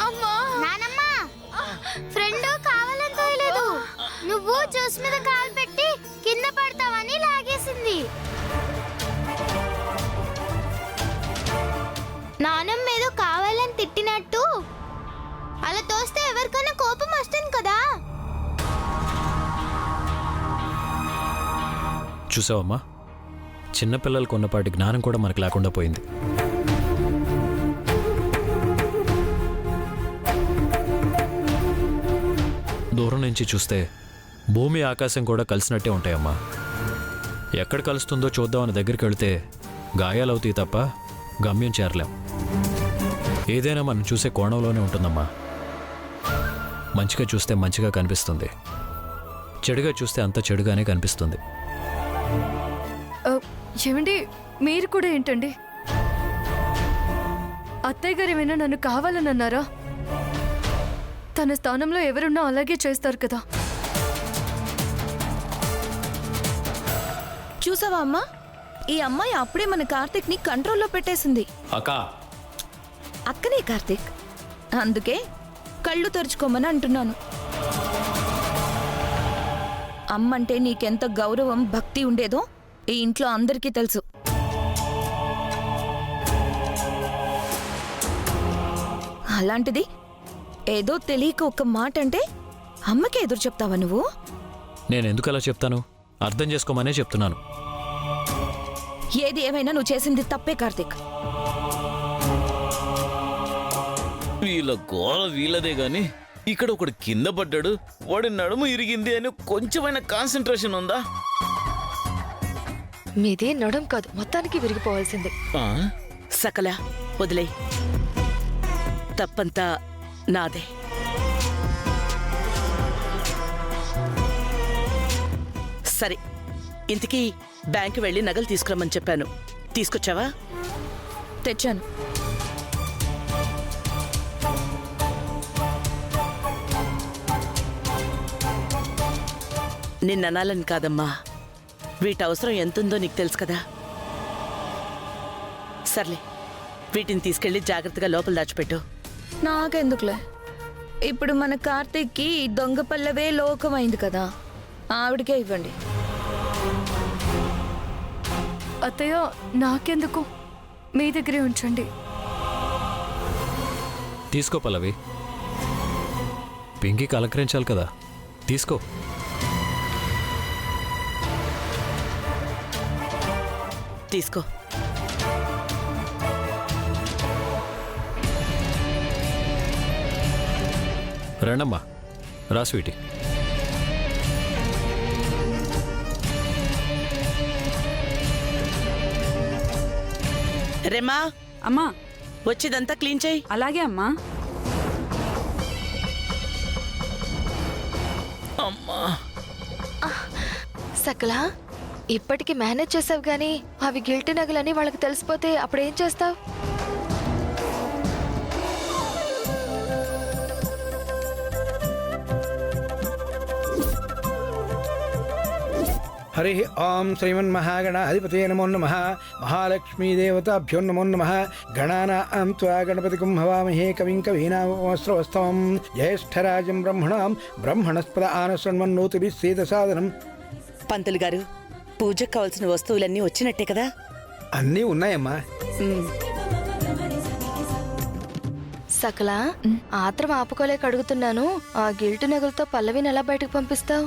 అమ్మా నానమ్మ ఫ్రెండ్ కావాలని తోయలేదు, నువ్వు జ్యూస్ మీద కాలు పెట్టి కింద పడతావని లాగేసింది. నానమ్మ ఏదో కావాలని తిట్టినట్టు అలా తోస్తే ఎవరికైనా కోపం వస్తుంది కదా. చూసావమ్మా, చిన్నపిల్లలకు ఉన్నపాటి జ్ఞానం కూడా మనకు లేకుండా పోయింది. దూరం నుంచి చూస్తే భూమి ఆకాశం కూడా కలిసినట్టే ఉంటాయమ్మా. ఎక్కడ కలుస్తుందో చూద్దామని దగ్గరికి వెళితే గాయాలవుతాయి తప్ప గమ్యం చేరలేం. ఏదైనా మనం చూసే కోణంలోనే ఉంటుందమ్మా. మంచిగా చూస్తే మంచిగా కనిపిస్తుంది, చెడుగా చూస్తే అంత చెడుగానే కనిపిస్తుంది. ఏమండి, మీరు కూడా ఏంటండి? అత్తయ్య గారు ఏమైనా నన్ను కావాలని అన్నారా? తన స్థానంలో ఎవరున్నా అలాగే చేస్తారు కదా. చూసావా అమ్మా, ఈ అమ్మాయి అప్పుడే మన కార్తీక్ ని కంట్రోల్లో పెట్టేసింది. అక్కనే కార్తీక్, అందుకే కళ్ళు తెరుచుకోమని అంటున్నాను. అమ్మంటే నీకెంత గౌరవం భక్తి ఉండేదో ఈ ఇంట్లో అందరికీ తెలుసు. అలాంటిది ఏదో తెలియక ఒక్క మాట అంటే అమ్మకి ఎదురు చెప్తావా నువ్వు? నేనెందుకు అలా చెప్తాను? అర్థం చేసుకోమనే చెప్తున్నాను. ఏది ఏమైనా నువ్వు చేసింది తప్పే కార్తీక్. వీళ్ళ గోల వీళ్ళదే గాని ఇక్కడ ఒకడు కింద పడ్డాడు, వాడి నడుము ఇరిగింది అని కొంచెమైనా కాన్సంట్రేషన్ ఉందా? మీదే నడుం కాదు, మొత్తానికి విరిగిపోవాల్సిందే. సకల వదిలే, తప్పంతా నాదే. సరే, ఇంతకీ బ్యాంకు వెళ్ళి నగలు తీసుకురమ్మని చెప్పాను, తీసుకొచ్చావా? తెచ్చాను. నిన్ననాలని కాదమ్మా, వీటి అవసరం ఎంతుందో నీకు తెలుసు కదా. సర్లే, వీటిని తీసుకెళ్లి జాగ్రత్తగా లోపల దాచిపెట్టు. నాకెందుకులే, ఇప్పుడు మన కార్తీక్కి దొంగ పల్లవే లోకమైంది కదా, ఆవిడకే ఇవ్వండి. అత్తయ్య, నాకెందుకు, మీ దగ్గరే ఉంచండి. తీసుకో పల్లవి, పింకీకి అలంకరించాలి కదా, తీసుకో. తీసుకో. రండమ్మా, రా స్వీటీ. రేమా, అమ్మా వచ్చిదంతా క్లీన్ చేయి. అలాగే అమ్మా. అమ్మా, సకల ఇప్పటికి మేనేజ్ చేసావు గానీ అవి గిల్టీ నగలని వాళ్ళకి తెలిసిపోతే అప్పుడేం చేస్తావు? హరి ఓం శ్రీమన్మహాగణాధిపతే నమో నమః. మహాలక్ష్మీదేవతాభ్యో నమో నమః. గణానాం త్వా గణపతిం హవామహే కవిం కవీనామస్రవస్తవం. జ్యేష్ఠరాజం బ్రహ్మణాం బ్రహ్మణస్పద ఆనశృణ్వన్నోతిభిः సేదసాదనం. పంతులు గారు, పూజకు కావాల్సిన వస్తువులన్నీ వచ్చినట్టే కదా? అన్నీ ఉన్నాయమ్మా. సకల ఆత్రం ఆపుకోలేక అడుగుతున్నాను, ఆ గిల్టీ నగలతో పల్లవిని ఎలా బయటకు పంపిస్తావు?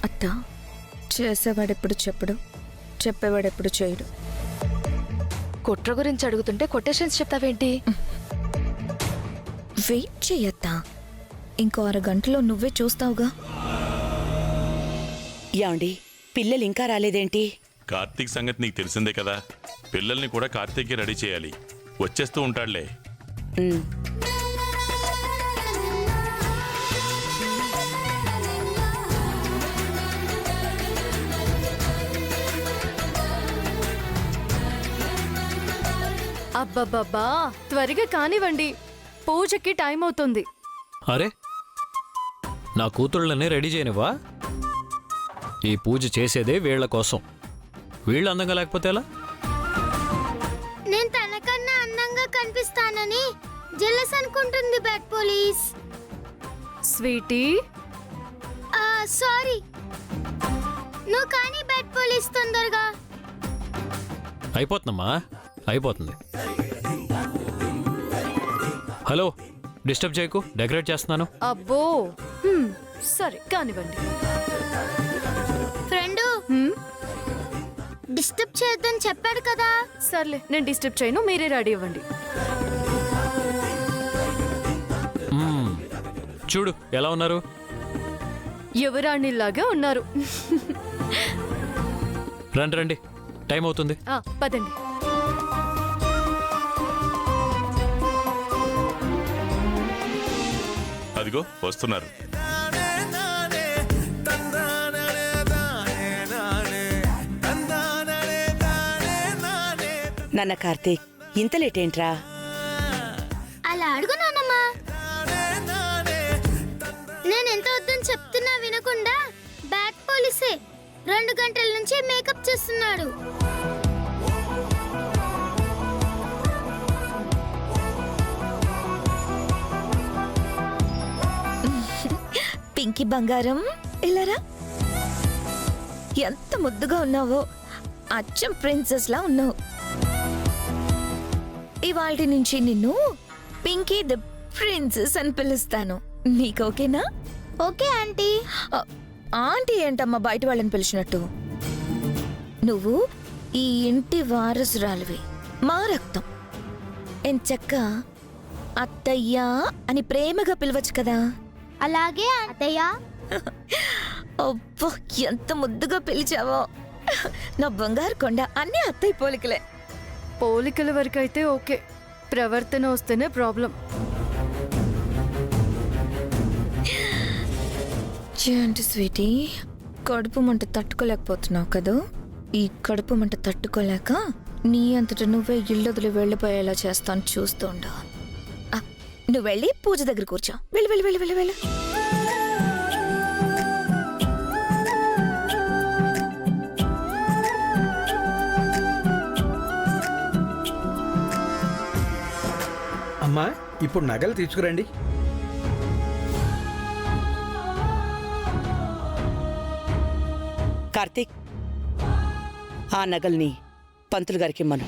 అత్త, చేసేవాడెప్పుడు చెప్పడు, చెప్పేవాడెప్పుడు చేయడు. కుట్ర గురించి అడుగుతుంటే కొటేషన్స్ చెప్తావేంటి? వెయిట్ చెయ్యత్తా, ఇంకో అరగంటలో నువ్వే చూస్తావుగా. యాండి, పిల్లలు ఇంకా రాలేదేంటి? కార్తీక్ సంగతి నీకు తెలిసిందే కదా, పిల్లల్ని కూడా కార్తీక్కి రెడీ చేయాలి, వచ్చేస్తూ ఉంటాడులే. అబ్బబ్బబ్బా, త్వరగా కానివ్వండి, పూజకి టైం అవుతుంది. అరే, నా కూతుళ్ళనే రెడీ చేయనివ్వా? ఈ పూజ చేసేదే వీళ్ల కోసం, వీళ్ళు అందంగా లేకపోతే ఎలా? నేను తనకన్నా అందంగా కనిపిస్తానని జెలస్ అనుకుంటుంది బ్యాడ్ పోలీస్. Sweetie, sorry. నువ్వు కానీ బ్యాడ్ పోలీస్ తొందరగా. అయిపోతుందమ్మా, అయిపోతుంది. హలో, డిస్టర్బ్ చేయకు, డెకరేట్ చేస్తున్నాను. అబ్బో, సరే కానివ్వండి. ఫ్రెండు హ్మ్, డిస్టర్బ్ చేయొద్దని చెప్పాడు కదా. సర్లే, నేను డిస్టర్బ్ చేయను, మీరే రెడీ ఇవ్వండి. మ్మ్. చూడు ఎలా ఉన్నారు. యువరాణిలాగా ఉన్నారు. రండి రండి, టైం అవుతుంది. పదండి. అదిగో వస్తున్నారు. నాన్న కార్తీక్, ఇంత లేట్ ఏంట్రా? అలా అడుగు నాన్నమ్మా. నేను ఎంత వద్దని చెప్తున్నా వినకుండా బ్యాడ్ పోలీసే 2 గంటల నుంచి మేకప్ చేస్తున్నాడు. పింకీ బంగారం, ఇలారా. ఎంత ముద్దుగా ఉన్నావో, అచ్చం ప్రిన్సెస్ లా ఉన్నావు. ఇవాల్టి నుంచి నిన్ను పింకీ ద ప్రిన్సెస్ అని పిలుస్తాను. నీకు ఓకేనా? Okay aunty. ఆంటీ ఏంటమ్మా బయట వాళ్ళని పిలిచినట్టు? నువ్వు ఈ ఇంటి వారసురాలివి, మా రక్తం. ఎంచక్క అత్తయ్యా అని ప్రేమగా పిలవచ్చు కదా. అలాగే అత్తయ్య. అబ్బో, ఎంత ముద్దుగా పిలిచావో. నా బంగారు కొండ, అన్నీ అత్తయ్య పోలికలే. పోలికల వరకు అయితే ఓకే, ప్రవర్తన వస్తేనే ప్రాబ్లం. ఏంటి స్వీటీ, కడుపు మంట తట్టుకోలేకపోతున్నావు కదా? ఈ కడుపు మంట తట్టుకోలేక నీ అంతట నువ్వే ఇళ్ళొదిలి వెళ్ళిపోయేలా చేస్తాను, చూస్తూ ఉండు. నువ్వు వెళ్ళి పూజ దగ్గర కూర్చో. వెళ్ళి వెళ్ళి వెళ్ళి వెళ్ళి వెళ్ళి. అమ్మా, ఇప్పుడు నగలు తీసుకురండి. కార్తీక్, ఆ నగల్ని పంతులు గారికి ఇమ్మను.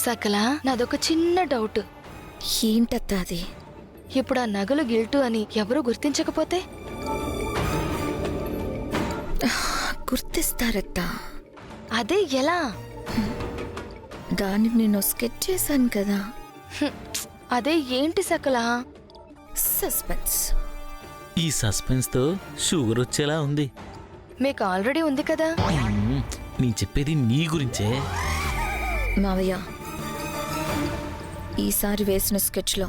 సకల, నాదొక చిన్న డౌట్. ఏంటత్తా అది? ఇప్పుడు ఆ నగలు గిల్టు అని ఎవరు గుర్తించకపోతే? గుర్తిస్తారత్తా. అదే ఎలా? దానికి నేను స్కెచ్ చేశాను కదా. అదే ఏంటి సకల? సస్పెన్స్. ఈ సస్పెన్స్ తో షుగర్ వచ్చేలా ఉంది. మీకు ఆల్రెడీ ఉంది కదా. నీ చెప్పేది నీ గురించే. మావయ్య, ఈసారి వేసిన స్కెచ్లో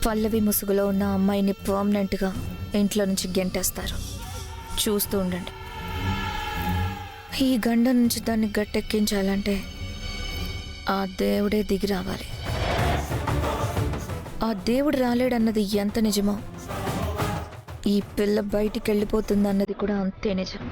పల్లవి ముసుగులో ఉన్న అమ్మాయిని పర్మనెంట్గా ఇంట్లో నుంచి గెంటేస్తారు. చూస్తూ ఉండండి. ఈ గండ నుంచి దాన్ని గట్టెక్కించాలంటే ఆ దేవుడే దిగి రావాలి. ఆ దేవుడు రాలేడన్నది ఎంత నిజమో, ఈ పిల్ల బయటికి వెళ్ళిపోతుందన్నది కూడా అంతే నిజం.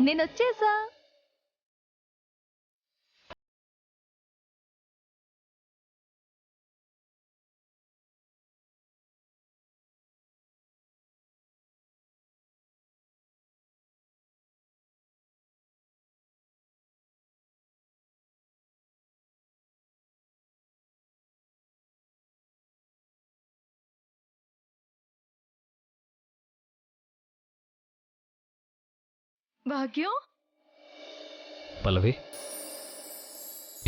నేను వచ్చేసా. భాగ్యం పల్లవి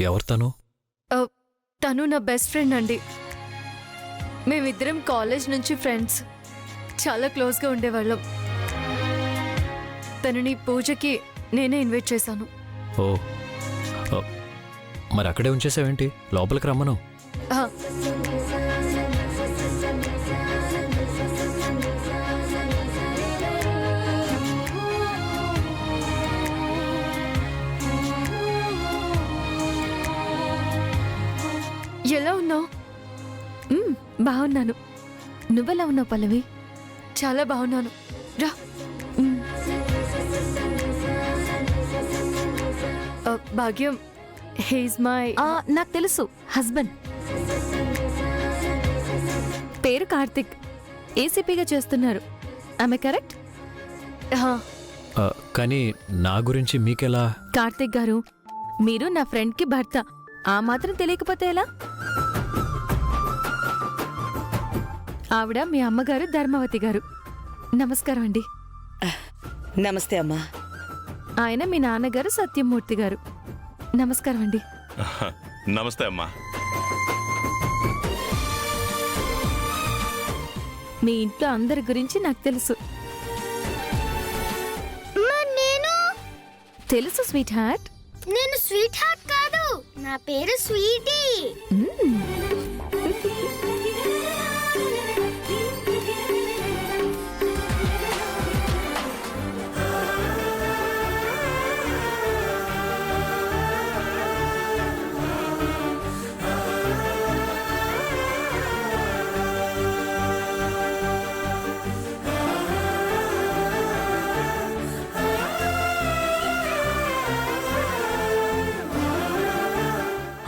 ఎవరు తను? తను నా బెస్ట్ ఫ్రెండ్ అండి. మేమిద్దరం కాలేజ్ నుంచి ఫ్రెండ్స్, చాలా క్లోజ్గా ఉండేవాళ్ళం. తనని పూజకి నేనే ఇన్వైట్ చేశాను. ఓ ఓ, మరి అక్కడే ఉంచేసావేంటి? లోపలికి రమ్మను. ఆ, ఎలా ఉన్నావు? బాగున్నాను. నువ్వెలా ఉన్నావు పల్లవి? చాలా బాగున్నాను. రా. భాగ్యం, హీస్ మై నాకు తెలుసు, హస్బెండ్. పేరు కార్తిక్, ఏసీపీగా చేస్తున్నారు. ఆమె కరెక్ట్? కానీ నా గురించి మీకెలా? కార్తిక్ గారు, మీరు నా ఫ్రెండ్కి భర్త, ఆ మాత్రం తెలియకపోతే ఎలా? ఆవిడ మీ అమ్మగారు ధర్మవతి గారు. నమస్కారం అండి. నమస్తే అమ్మా. ఆయన మీ నాన్నగారు సత్యమూర్తి గారు. నమస్కారం అండి. నమస్తే అమ్మా. మీ ఇంట్లో అందరి గురించి నాకు తెలుసు. నేను తెలుసు స్వీట్ హార్ట్. నేను స్వీట్ హార్ట్ కాదు, నా పేరు స్వీటీ.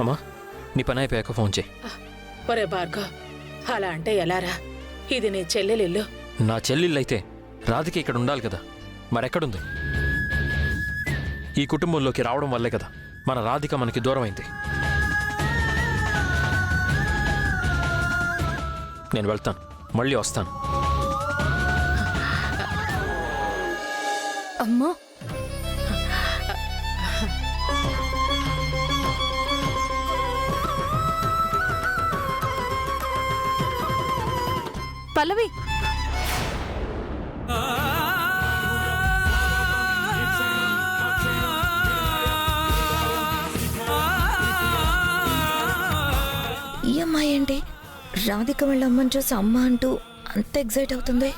అమ్మా, నీ పని అయిపోయాక ఫోన్ చేయి. ఒరే భార్గవ్, అలా అంటే ఎలారా? ఇది నీ చెల్లెలిల్లు. నా చెల్లిళ్ళైతే రాధిక ఇక్కడ ఉండాలి కదా, మరెక్కడుంది? ఈ కుటుంబంలోకి రావడం వల్లే కదా మన రాధిక మనకి దూరం అయింది. నేను వెళ్తాను, మళ్ళీ వస్తాను. అమ్మా, పల్లవి, ఈ అమ్మాయి ఏంటి రాధిక వాళ్ళ అమ్మని చూసి అమ్మ అంటూ అంత ఎగ్జైట్ అవుతుంది?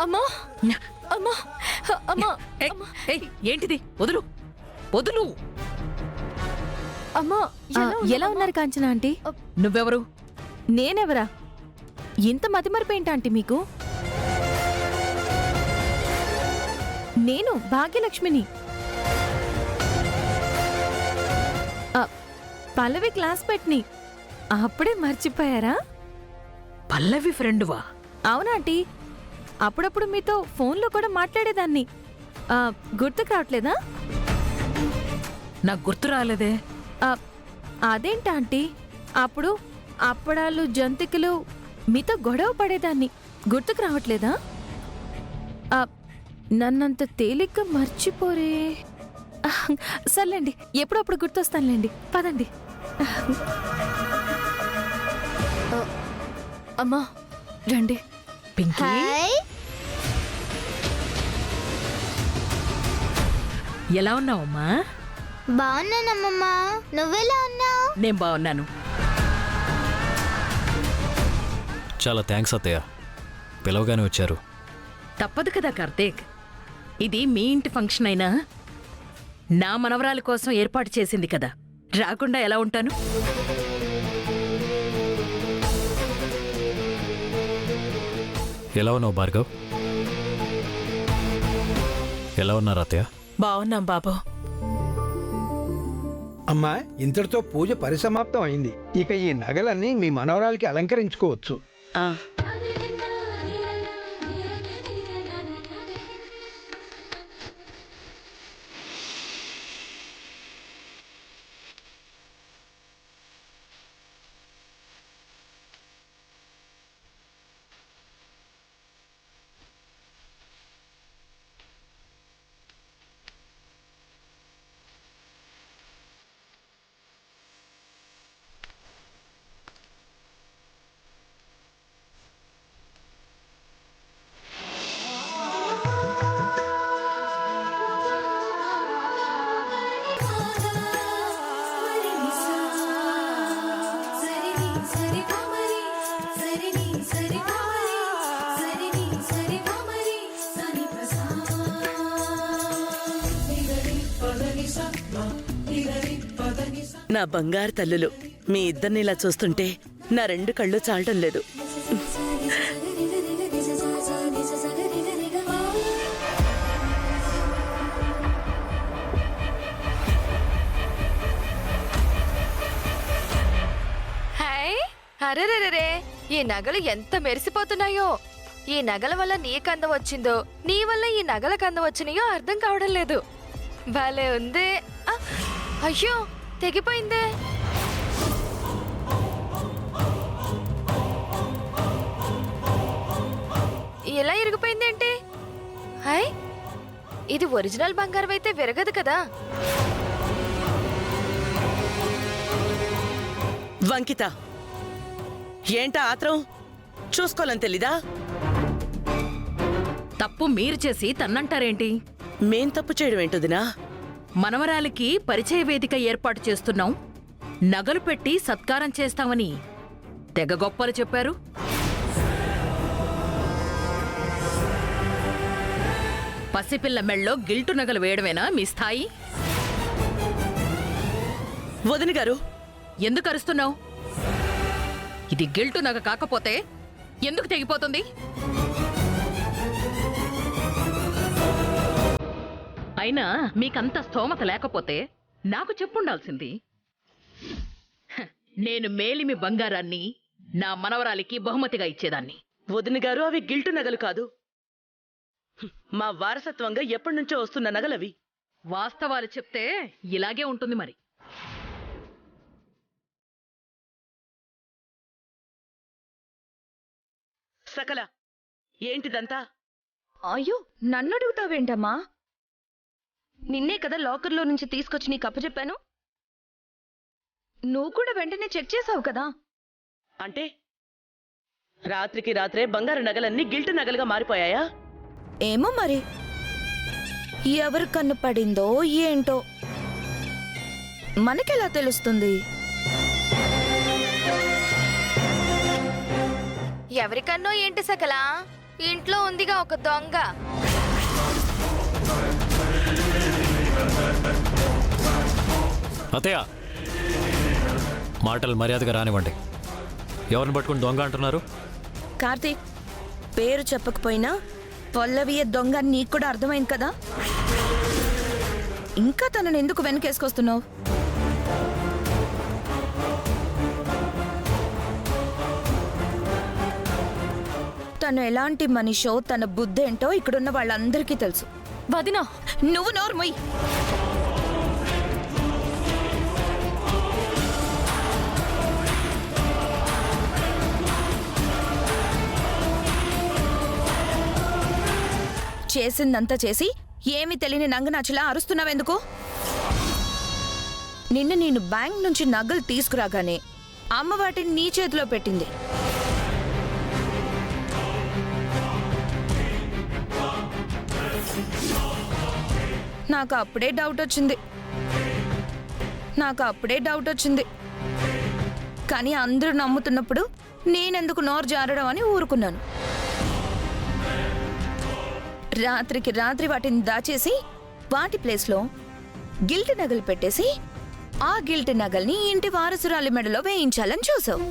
అమ్మా, అమ్మా, అమ్మా, ఏంటిది? వదులు, వదులు. అమ్మా, ఎలా ఉన్నారు కాంచన ఆంటీ? నువ్వెవరు? నేనెవరా? ఇంత మతిమరిపేంటి ఆంటీ మీకు? నేను భాగ్యలక్ష్మిని. పల్లవి క్లాస్మేట్ని. అప్పుడే మర్చిపోయారా? పల్లవి ఫ్రెండువా? అవునాంటీ, అప్పుడప్పుడు మీతో ఫోన్లో కూడా మాట్లాడేదాన్ని. గుర్తుకు రావట్లేదా? నాకు గుర్తు రాలేదే. అదేంటా ఆంటీ, అప్పుడు అప్పడాలు జంతికలు మీతో గొడవ పడేదాన్ని. గుర్తుకు రావట్లేదా? నన్నంత తేలిగ్గా మర్చిపోరే. సర్లేండి, ఎప్పుడప్పుడు గుర్తొస్తానులేండి. పదండి. అమ్మా రండి. పింకీ, హాయ్ ఎలా ఉన్నావమ్మా? బాగున్నానమ్మమ్మ. నువ్వెలా ఉన్నావు? నేను బాగున్నాను. చాలా థ్యాంక్స్ అత్తయ్య, పిలవగానే వచ్చారు. తప్పదు కదా కార్తీక్, ఇది మీ ఇంటి ఫంక్షన్ అయినా నా మనవరాలి కోసం ఏర్పాటు చేసింది కదా, రాకుండా ఎలా ఉంటాను? ఎలా ఉన్నావు భార్గవ్? ఎలా ఉన్నారు అత్తయ్య? బాగున్నాం బాబు. అమ్మా, ఇంతటితో పూజ పరిసమాప్తం అయింది. ఇక ఈ నగలన్నీ మీ మనవరాలకి అలంకరించుకోవచ్చు. ఆ, నా బంగారు తల్లులు, మీ ఇద్దరిని ఇలా చూస్తుంటే నా రెండు కళ్ళు చాలటం లేదు. హాయ్, అరెరెరెరే, ఈ నగలు ఎంత మెరిసిపోతున్నాయో! ఈ నగల వల్ల నీకు అందం వచ్చిందో, నీ వల్ల ఈ నగలకు అందం వచ్చినాయో అర్థం కావడం లేదు. భలే ఉంది. ఆ, అయ్యో, తెగిపోయిందే. ఎలా ఇరిగిపోయిందేంటి? హాయ్, ఇది ఒరిజినల్ బంగారం అయితే విరగదు కదా. వంకిత, ఏంటా ఆత్రం? చూసుకోవాలని తెలీదా? తప్పు మీరు చేసి తన్నంటారేంటి? మేం తప్పు చేయడం ఏంటొదినా? మనవరాలికి పరిచయ వేదిక ఏర్పాటు చేస్తున్నాం, నగలు పెట్టి సత్కారం చేస్తామని తెగ గొప్పలు చెప్పారు. పసిపిల్ల మెళ్ళో గిల్టు నగలు వేయడమేనా మీ స్థాయి? వదిన గారు, ఎందుకు అరుస్తున్నావు? ఇది గిల్టు నగ కాకపోతే ఎందుకు తెగిపోతుంది? అయినా మీకంత స్తోమత లేకపోతే నాకు చెప్పుండాల్సింది. హ, నేను మేలిమి బంగారాన్ని నా మనవరాలికి బహుమతిగా ఇచ్చేదాన్ని. వదిన గారు, అవి గిల్టు నగలు కాదు. మా వారసత్వంగా ఎప్పటినుంచో వస్తున్న నగలవి. వాస్తవాలు చెప్తే ఇలాగే ఉంటుంది మరి. సకల, ఏంటిదంతా? అయ్యో, నన్ను అడుగుతావేంటమ్మా? నిన్నే కదా లాకర్లో నుంచి తీసుకొచ్చి నీకు అప్పచెప్పాను. నువ్వు కూడా వెంటనే చెక్ చేసావు కదా. అంటే రాత్రికి రాత్రే బంగారు నగలన్నీ గిల్టు నగలుగా మారిపోయాయా? ఏమో మరి, ఎవరి కన్ను పడిందో ఏంటో మనకెలా తెలుస్తుంది? ఎవరికన్నో ఏంటి సకలా, ఇంట్లో ఉందిగా ఒక దొంగ. అత్తయ్య, మాటలు మర్యాదగా రానివ్వండి. ఎవరిని పట్టుకుని దొంగ అంటున్నారు? కార్తీక్, పేరు చెప్పకపోయినా పల్లవియ దొంగ నీకు కూడా అర్థమైంది కదా. ఇంకా తనను ఎందుకు వెనకేసుకొస్తున్నావు? తను ఎలాంటి మనిషో, తన బుద్ధేంటో ఇక్కడున్న వాళ్ళందరికీ తెలుసు. వదినా, నువ్వు నోర్మొయ్. చేసిందంతా చేసి ఏమి తెలియని నంగనాచిలా అరుస్తున్నావెందుకు? నిన్న నేను బ్యాంక్ నుంచి నగలు తీసుకురాగానే అమ్మ వాటిని నీ చేతిలో పెట్టింది. నాకు అప్పుడే డౌట్ వచ్చింది కానీ అందరూ నమ్ముతున్నప్పుడు నేనెందుకు నోరు జారడం అని ఊరుకున్నాను. రాత్రికి రాత్రి వాటిని దాచేసి వాటి ప్లేస్లో గిల్ట్ నగలు పెట్టేసి ఆ గిల్ట్ నగల్ని ఇంటి వారసురాలి మెడలో వేయించాలని చూసావు.